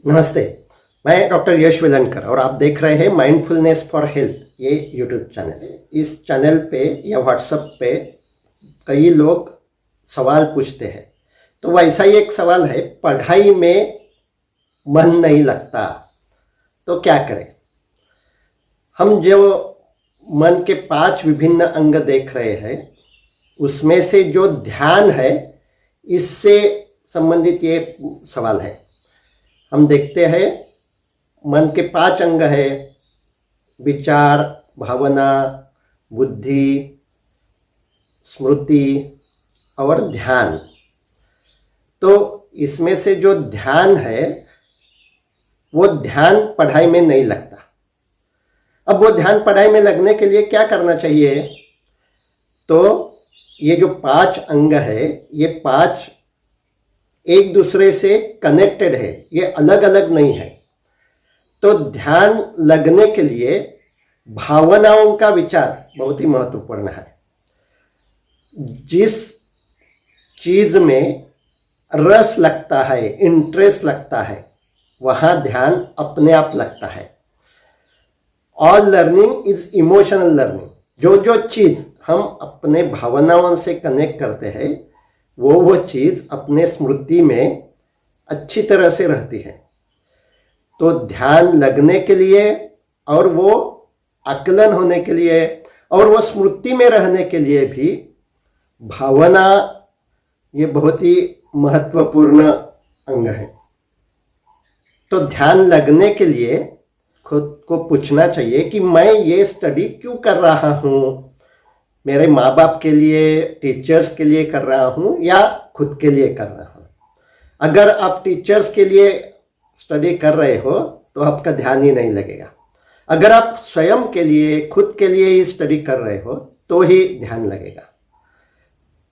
नमस्ते। मैं डॉक्टर यश वेलनकर और आप देख रहे हैं माइंडफुलनेस फॉर हेल्थ, ये यूट्यूब चैनल है। इस चैनल पे या व्हाट्सएप पे कई लोग सवाल पूछते हैं। तो वैसा ही एक सवाल है, पढ़ाई में मन नहीं लगता तो क्या करें। हम जो मन के 5 विभिन्न अंग देख रहे हैं उसमें से जो ध्यान है, इससे संबंधित ये सवाल है। हम देखते हैं मन के 5 अंग है: विचार, भावना, बुद्धि, स्मृति और ध्यान। तो इसमें से जो ध्यान है वो ध्यान पढ़ाई में नहीं लगता। अब वो ध्यान पढ़ाई में लगने के लिए क्या करना चाहिए? तो ये जो 5 अंग है, ये 5 एक दूसरे से कनेक्टेड है, ये अलग अलग नहीं है। तो ध्यान लगने के लिए भावनाओं का विचार बहुत ही महत्वपूर्ण है। जिस चीज में रस लगता है, इंटरेस्ट लगता है, वहां ध्यान अपने आप लगता है। All learning is emotional learning. जो जो चीज हम अपने भावनाओं से कनेक्ट करते हैं वो चीज अपने स्मृति में अच्छी तरह से रहती है। तो ध्यान लगने के लिए और वो आकलन होने के लिए और वो स्मृति में रहने के लिए भी भावना ये बहुत ही महत्वपूर्ण अंग है। तो ध्यान लगने के लिए खुद को पूछना चाहिए कि मैं ये स्टडी क्यों कर रहा हूँ? मेरे माँ बाप के लिए, टीचर्स के लिए कर रहा हूँ या खुद के लिए कर रहा हूँ? अगर आप टीचर्स के लिए स्टडी कर रहे हो तो आपका ध्यान ही नहीं लगेगा। अगर आप स्वयं के लिए, खुद के लिए ही स्टडी कर रहे हो तो ही ध्यान लगेगा।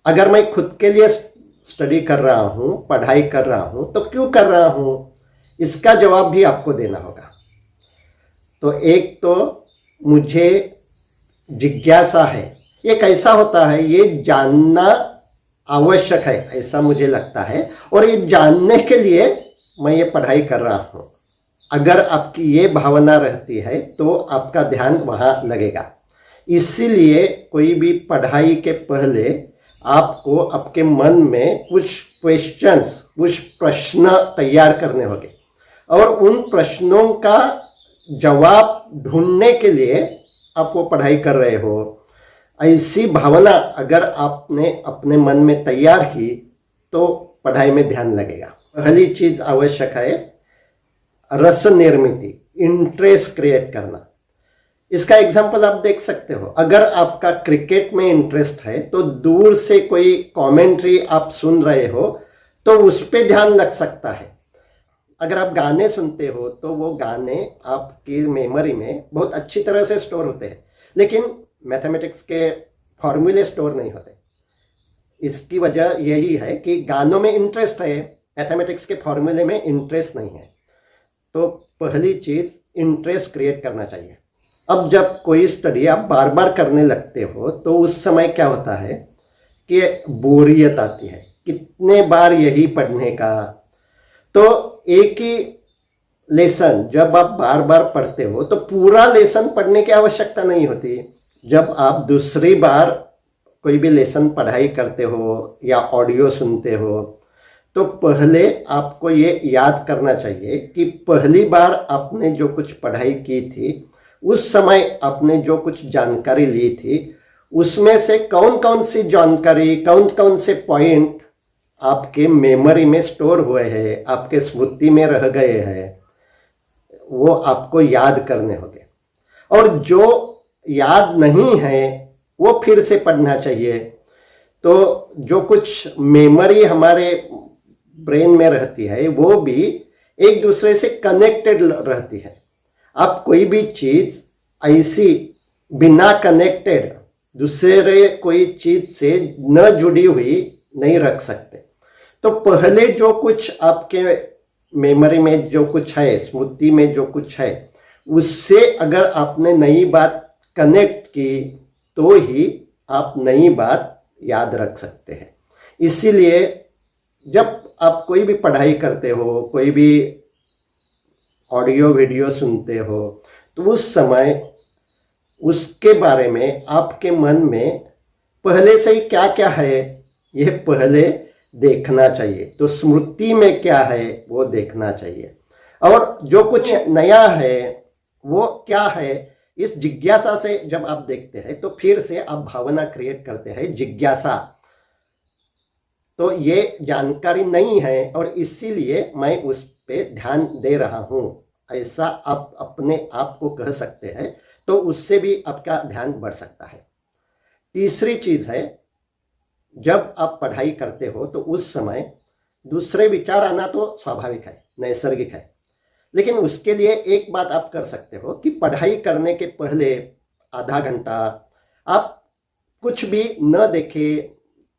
अगर मैं खुद के लिए स्टडी कर रहा हूँ, पढ़ाई कर रहा हूँ, तो क्यों कर रहा हूँ? इसका जवाब भी आपको देना होगा। तो एक तो मुझे जिज्ञासा है, ये कैसा होता है ये जानना आवश्यक है, ऐसा मुझे लगता है, और ये जानने के लिए मैं ये पढ़ाई कर रहा हूँ। अगर आपकी ये भावना रहती है तो आपका ध्यान वहाँ लगेगा। इसीलिए कोई भी पढ़ाई के पहले आपको आपके मन में कुछ क्वेश्चंस, कुछ प्रश्न तैयार करने होंगे और उन प्रश्नों का जवाब ढूंढने के लिए आप वो पढ़ाई कर रहे हो। ऐसी भावना अगर आपने अपने मन में तैयार की तो पढ़ाई में ध्यान लगेगा। पहली चीज आवश्यक है रस निर्मिति, इंटरेस्ट क्रिएट करना। इसका एग्जांपल आप देख सकते हो। अगर आपका क्रिकेट में इंटरेस्ट है तो दूर से कोई कमेंट्री आप सुन रहे हो तो उस पर ध्यान लग सकता है। अगर आप गाने सुनते हो तो वो गाने आपकी मेमोरी में बहुत अच्छी तरह से स्टोर होते हैं, लेकिन मैथमेटिक्स के फॉर्मूले स्टोर नहीं होते। इसकी वजह यही है कि गानों में इंटरेस्ट है, मैथमेटिक्स के फॉर्मूले में इंटरेस्ट नहीं है। तो पहली चीज इंटरेस्ट क्रिएट करना चाहिए। अब जब कोई स्टडी आप बार बार करने लगते हो तो उस समय क्या होता है कि बोरियत आती है, कितने बार यही पढ़ने का। तो एक ही लेसन जब आप बार बार पढ़ते हो तो पूरा लेसन पढ़ने की आवश्यकता नहीं होती। जब आप दूसरी बार कोई भी लेसन पढ़ाई करते हो या ऑडियो सुनते हो तो पहले आपको ये याद करना चाहिए कि पहली बार आपने जो कुछ पढ़ाई की थी, उस समय आपने जो कुछ जानकारी ली थी, उसमें से कौन कौन सी जानकारी, कौन कौन से पॉइंट आपके मेमोरी में स्टोर हुए हैं, आपके स्मृति में रह गए हैं, वो आपको याद करने होंगे। और जो याद नहीं है वो फिर से पढ़ना चाहिए। तो जो कुछ मेमोरी हमारे ब्रेन में रहती है वो भी एक दूसरे से कनेक्टेड रहती है। आप कोई भी चीज ऐसी बिना कनेक्टेड दूसरे कोई चीज से न जुड़ी हुई नहीं रख सकते। तो पहले जो कुछ आपके मेमोरी में जो कुछ है, स्मृति में जो कुछ है, उससे अगर आपने नई बात कनेक्ट की तो ही आप नई बात याद रख सकते हैं। इसीलिए जब आप कोई भी पढ़ाई करते हो, कोई भी ऑडियो वीडियो सुनते हो, तो उस समय उसके बारे में आपके मन में पहले से ही क्या क्या है ये पहले देखना चाहिए। तो स्मृति में क्या है वो देखना चाहिए, और जो कुछ नया है वो क्या है, इस जिज्ञासा से जब आप देखते हैं तो फिर से आप भावना क्रिएट करते हैं, जिज्ञासा। तो ये जानकारी नहीं है और इसीलिए मैं उस पे ध्यान दे रहा हूं, ऐसा आप अपने आप को कह सकते हैं। तो उससे भी आपका ध्यान बढ़ सकता है। तीसरी चीज है, जब आप पढ़ाई करते हो तो उस समय दूसरे विचार आना तो स्वाभाविक है, नैसर्गिक है, लेकिन उसके लिए एक बात आप कर सकते हो कि पढ़ाई करने के पहले आधा घंटा आप कुछ भी न देखें।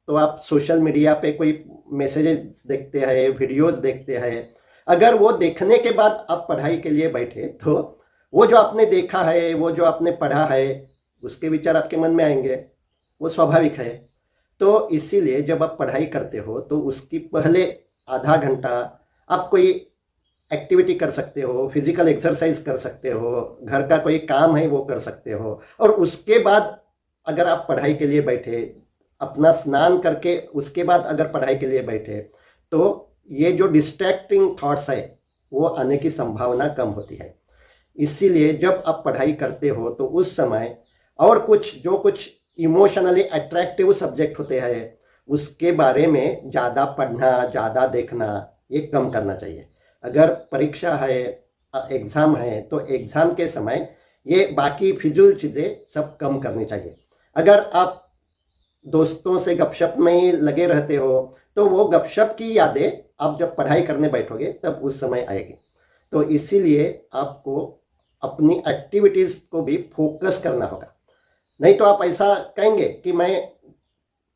तो आप सोशल मीडिया पे कोई मैसेजेस देखते हैं, वीडियोस देखते हैं, अगर वो देखने के बाद आप पढ़ाई के लिए बैठे तो वो जो आपने देखा है, वो जो आपने पढ़ा है, उसके विचार आपके मन में आएंगे, वो स्वाभाविक है। तो इसीलिए जब आप पढ़ाई करते हो तो उसकी पहले आधा घंटा आप कोई एक्टिविटी कर सकते हो, फिजिकल एक्सरसाइज कर सकते हो, घर का कोई काम है वो कर सकते हो, और उसके बाद अगर आप पढ़ाई के लिए बैठे, अपना स्नान करके उसके बाद अगर पढ़ाई के लिए बैठे, तो ये जो डिस्ट्रैक्टिंग थॉट्स है वो आने की संभावना कम होती है। इसीलिए जब आप पढ़ाई करते हो तो उस समय और कुछ जो कुछ इमोशनली अट्रैक्टिव सब्जेक्ट होते हैं उसके बारे में ज़्यादा पढ़ना, ज़्यादा देखना, ये कम करना चाहिए। अगर परीक्षा है, एग्ज़ाम है, तो एग्ज़ाम के समय ये बाकी फिजूल चीज़ें सब कम करनी चाहिए। अगर आप दोस्तों से गपशप में ही लगे रहते हो तो वो गपशप की यादें आप जब पढ़ाई करने बैठोगे तब उस समय आएगी। तो इसीलिए आपको अपनी एक्टिविटीज़ को भी फोकस करना होगा। नहीं तो आप ऐसा कहेंगे कि मैं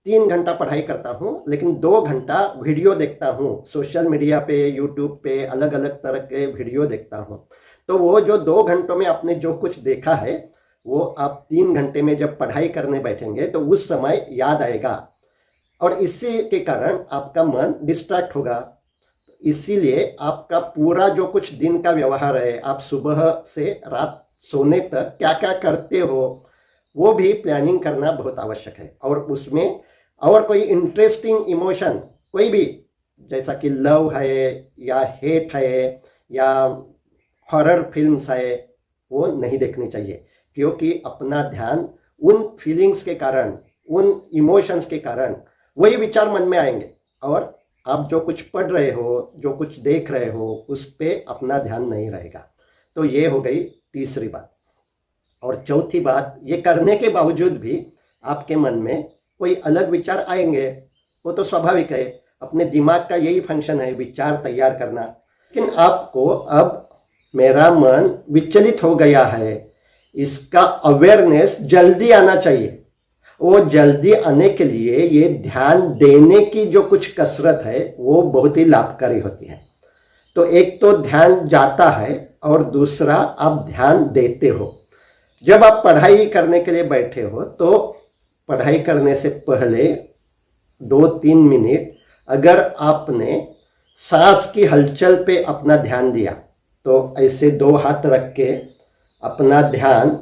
3 घंटा पढ़ाई करता हूँ लेकिन 2 घंटा वीडियो देखता हूँ, सोशल मीडिया पे, यूट्यूब पे अलग अलग तरह के वीडियो देखता हूँ। तो वो जो 2 घंटों में आपने जो कुछ देखा है वो आप 3 घंटे में जब पढ़ाई करने बैठेंगे तो उस समय याद आएगा, और इसी के कारण आपका मन डिस्ट्रैक्ट होगा। इसीलिए आपका पूरा जो कुछ दिन का व्यवहार है, आप सुबह से रात सोने तक क्या क्या करते हो वो भी प्लानिंग करना बहुत आवश्यक है। और उसमें और कोई इंटरेस्टिंग इमोशन कोई भी, जैसा कि लव है या हेट है या हॉरर फिल्म्स है, वो नहीं देखनी चाहिए, क्योंकि अपना ध्यान उन फीलिंग्स के कारण, उन इमोशंस के कारण वही विचार मन में आएंगे, और आप जो कुछ पढ़ रहे हो, जो कुछ देख रहे हो, उस पर अपना ध्यान नहीं रहेगा। तो ये हो गई तीसरी बात। और चौथी बात, ये करने के बावजूद भी आपके मन में कोई अलग विचार आएंगे, वो तो स्वाभाविक है, अपने दिमाग का यही फंक्शन है, विचार तैयार करना। लेकिन आपको अब मेरा मन विचलित हो गया है, इसका अवेयरनेस जल्दी आना चाहिए। वो जल्दी आने के लिए ये ध्यान देने की जो कुछ कसरत है वो बहुत ही लाभकारी होती है। तो एक तो ध्यान जाता है और दूसरा आप ध्यान देते हो। जब आप पढ़ाई करने के लिए बैठे हो तो पढ़ाई करने से पहले 2-3 मिनट अगर आपने सांस की हलचल पे अपना ध्यान दिया, तो ऐसे 2 हाथ रख के अपना ध्यान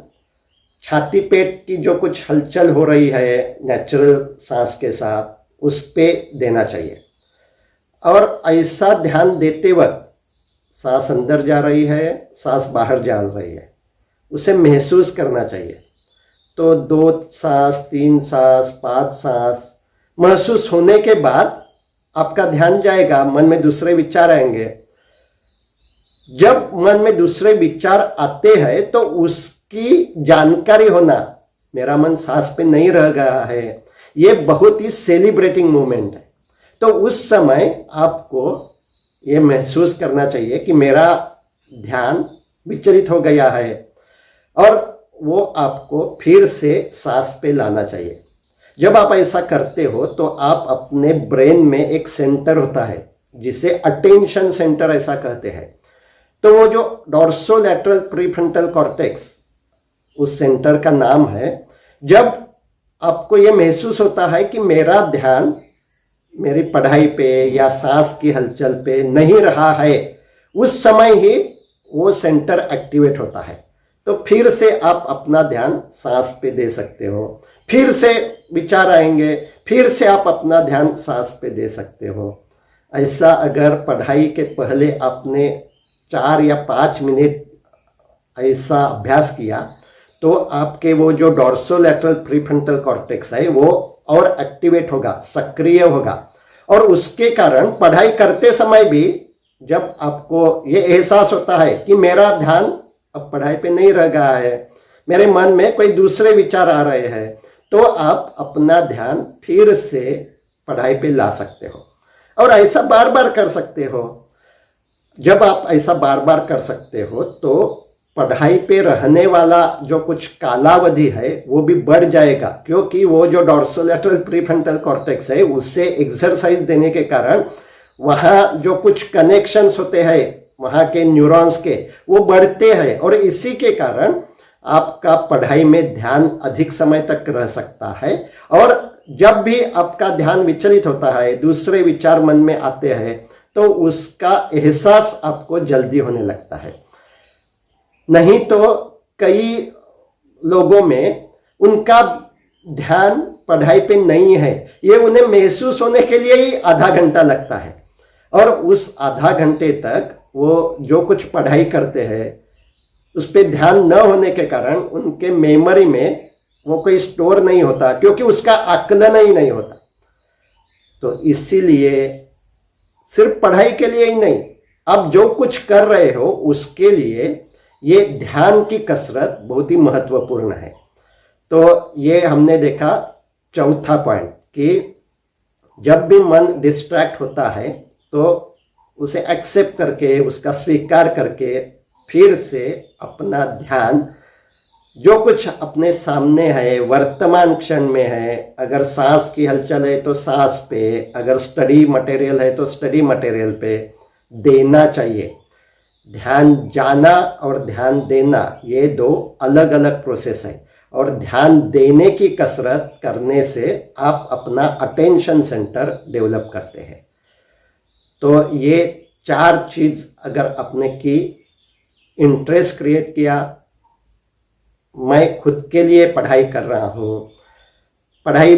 छाती पेट की जो कुछ हलचल हो रही है नेचुरल सांस के साथ, उस पे देना चाहिए। और ऐसा ध्यान देते वक्त सांस अंदर जा रही है, सांस बाहर जा रही है, उसे महसूस करना चाहिए। तो 2 सांस, 3 सांस, 5 सांस महसूस होने के बाद आपका ध्यान जाएगा, मन में दूसरे विचार आएंगे। जब मन में दूसरे विचार आते हैं तो उसकी जानकारी होना, मेरा मन सांस पे नहीं रह गया है, ये बहुत ही सेलिब्रेटिंग मोमेंट है। तो उस समय आपको ये महसूस करना चाहिए कि मेरा ध्यान विचलित हो गया है, और वो आपको फिर से सांस पे लाना चाहिए। जब आप ऐसा करते हो तो आप अपने ब्रेन में एक सेंटर होता है जिसे अटेंशन सेंटर ऐसा कहते हैं। तो वो जो डॉर्सोलैटरल प्रीफ्रंटल कॉर्टेक्स, उस सेंटर का नाम है। जब आपको ये महसूस होता है कि मेरा ध्यान मेरी पढ़ाई पे या सांस की हलचल पे नहीं रहा है, उस समय ही वो सेंटर एक्टिवेट होता है। तो फिर से आप अपना ध्यान सांस पे दे सकते हो, फिर से विचार आएंगे, फिर से आप अपना ध्यान सांस पे दे सकते हो। ऐसा अगर पढ़ाई के पहले आपने 4 या 5 मिनट ऐसा अभ्यास किया तो आपके वो जो डॉर्सोलैटरल प्रीफ्रंटल कॉर्टेक्स है वो और एक्टिवेट होगा, सक्रिय होगा, और उसके कारण पढ़ाई करते समय भी जब आपको ये एहसास होता है कि मेरा ध्यान अब पढ़ाई पे नहीं रह गया है, मेरे मन में कोई दूसरे विचार आ रहे हैं, तो आप अपना ध्यान फिर से पढ़ाई पे ला सकते हो और ऐसा बार बार कर सकते हो। जब आप ऐसा बार बार कर सकते हो तो पढ़ाई पे रहने वाला जो कुछ कालावधि है वो भी बढ़ जाएगा, क्योंकि वो जो डॉर्सोलैटरल प्रीफ्रंटल कॉर्टेक्स है उससे एक्सरसाइज देने के कारण वहाँ जो कुछ कनेक्शंस होते हैं वहाँ के न्यूरॉन्स के वो बढ़ते हैं, और इसी के कारण आपका पढ़ाई में ध्यान अधिक समय तक रह सकता है। और जब भी आपका ध्यान विचलित होता है, दूसरे विचार मन में आते हैं, तो उसका एहसास आपको जल्दी होने लगता है। नहीं तो कई लोगों में उनका ध्यान पढ़ाई पे नहीं है, ये उन्हें महसूस होने के लिए ही आधा घंटा लगता है, और उस आधा घंटे तक वो जो कुछ पढ़ाई करते हैं उस पर ध्यान न होने के कारण उनके मेमोरी में वो कोई स्टोर नहीं होता, क्योंकि उसका आकलन ही नहीं होता। तो इसीलिए सिर्फ पढ़ाई के लिए ही नहीं, आप जो कुछ कर रहे हो उसके लिए ये ध्यान की कसरत बहुत ही महत्वपूर्ण है। तो ये हमने देखा चौथा पॉइंट कि जब भी मन डिस्ट्रैक्ट होता है तो उसे एक्सेप्ट करके, उसका स्वीकार करके फिर से अपना ध्यान जो कुछ अपने सामने है, वर्तमान क्षण में है, अगर सांस की हलचल है तो सांस पे, अगर स्टडी मटेरियल है तो स्टडी मटेरियल पे देना चाहिए। ध्यान जाना और ध्यान देना ये दो अलग अलग प्रोसेस है, और ध्यान देने की कसरत करने से आप अपना अटेंशन सेंटर डेवलप करते हैं। तो ये 4 चीज अगर आपने की, इंटरेस्ट क्रिएट किया, मैं खुद के लिए पढ़ाई कर रहा हूँ, पढ़ाई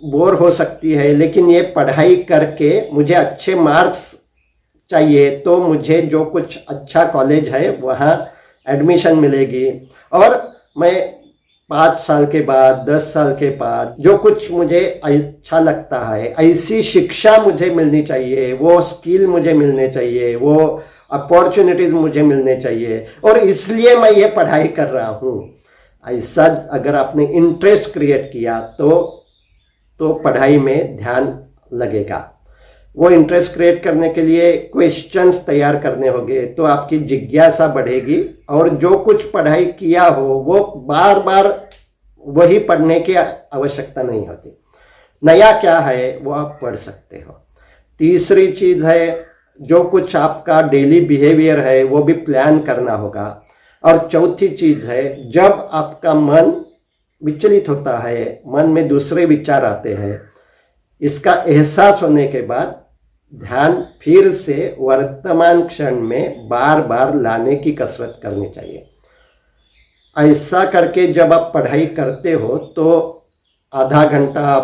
बोर हो सकती है लेकिन ये पढ़ाई करके मुझे अच्छे मार्क्स चाहिए, तो मुझे जो कुछ अच्छा कॉलेज है वहाँ एडमिशन मिलेगी, और मैं 5 साल के बाद, 10 साल के बाद जो कुछ मुझे अच्छा लगता है ऐसी शिक्षा मुझे मिलनी चाहिए, वो स्किल मुझे मिलने चाहिए, वो अपॉर्चुनिटीज मुझे मिलने चाहिए, और इसलिए मैं ये पढ़ाई कर रहा हूँ। ऐसा अगर आपने इंटरेस्ट क्रिएट किया तो पढ़ाई में ध्यान लगेगा। वो इंटरेस्ट क्रिएट करने के लिए क्वेश्चंस तैयार करने होंगे, तो आपकी जिज्ञासा बढ़ेगी, और जो कुछ पढ़ाई किया हो वो बार बार वही पढ़ने की आवश्यकता नहीं होती, नया क्या है वो आप पढ़ सकते हो। तीसरी चीज है, जो कुछ आपका डेली बिहेवियर है वो भी प्लान करना होगा। और चौथी चीज है, जब आपका मन विचलित होता है, मन में दूसरे विचार आते हैं, इसका एहसास होने के बाद ध्यान फिर से वर्तमान क्षण में बार बार लाने की कसरत करनी चाहिए। ऐसा करके जब आप पढ़ाई करते हो तो आधा घंटा,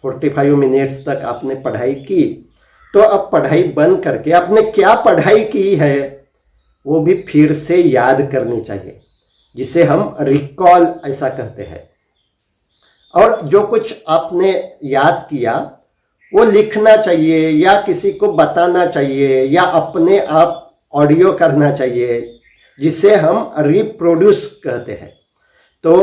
45 मिनट्स तक आपने पढ़ाई की, तो अब पढ़ाई बंद करके आपने क्या पढ़ाई की है वो भी फिर से याद करनी चाहिए, जिसे हम रिकॉल ऐसा कहते हैं। और जो कुछ आपने याद किया वो लिखना चाहिए, या किसी को बताना चाहिए, या अपने आप ऑडियो करना चाहिए, जिसे हम रिप्रोड्यूस कहते हैं। तो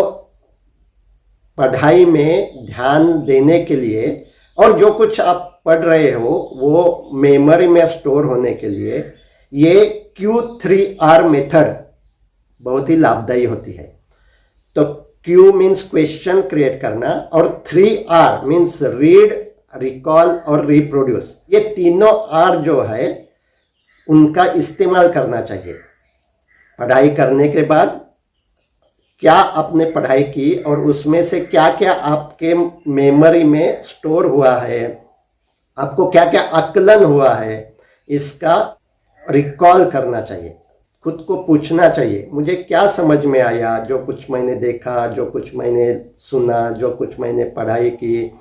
पढ़ाई में ध्यान देने के लिए और जो कुछ आप पढ़ रहे हो वो मेमोरी में स्टोर होने के लिए ये Q3R मेथड बहुत ही लाभदायी होती है। तो Q मीन्स क्वेश्चन क्रिएट करना, और 3R मीन्स रीड, रिकॉल और रिप्रोड्यूस। ये तीनों R जो है उनका इस्तेमाल करना चाहिए। पढ़ाई करने के बाद क्या आपने पढ़ाई की और उसमें से क्या क्या आपके मेमोरी में स्टोर हुआ है, आपको क्या क्या आकलन हुआ है, इसका रिकॉल करना चाहिए, खुद को पूछना चाहिए, मुझे क्या समझ में आया, जो कुछ मैंने देखा, जो कुछ मैंने सुना, जो कुछ मैंने पढ़ाई की,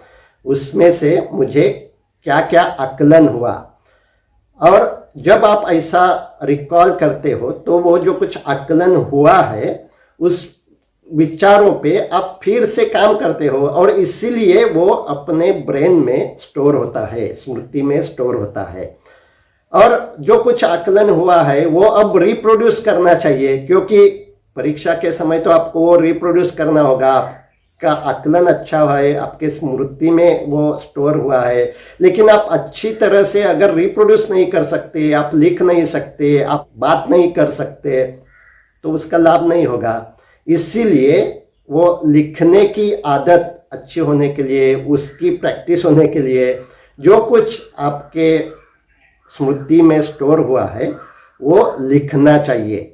उसमें से मुझे क्या क्या आकलन हुआ। और जब आप ऐसा रिकॉल करते हो तो वो जो कुछ आकलन हुआ है उस विचारों पे आप फिर से काम करते हो, और इसीलिए वो अपने ब्रेन में स्टोर होता है, स्मृति में स्टोर होता है। और जो कुछ आकलन हुआ है वो अब रिप्रोड्यूस करना चाहिए, क्योंकि परीक्षा के समय तो आपको वो रिप्रोड्यूस करना होगा। आपका आकलन अच्छा हुआ है, आपके स्मृति में वो स्टोर हुआ है, लेकिन आप अच्छी तरह से अगर रिप्रोड्यूस नहीं कर सकते, आप लिख नहीं सकते, आप बात नहीं कर सकते, तो उसका लाभ नहीं होगा। इसीलिए वो लिखने की आदत अच्छी होने के लिए, उसकी प्रैक्टिस होने के लिए, जो कुछ आपके स्मृति में स्टोर हुआ है वो लिखना चाहिए।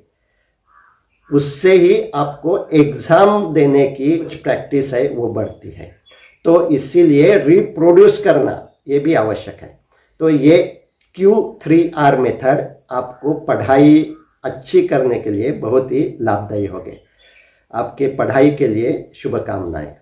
उससे ही आपको एग्जाम देने की कुछ प्रैक्टिस है वो बढ़ती है। तो इसीलिए रिप्रोड्यूस करना ये भी आवश्यक है। तो ये Q3R मेथड आपको पढ़ाई अच्छी करने के लिए बहुत ही लाभदायी होगी। आपके पढ़ाई के लिए शुभकामनाएं।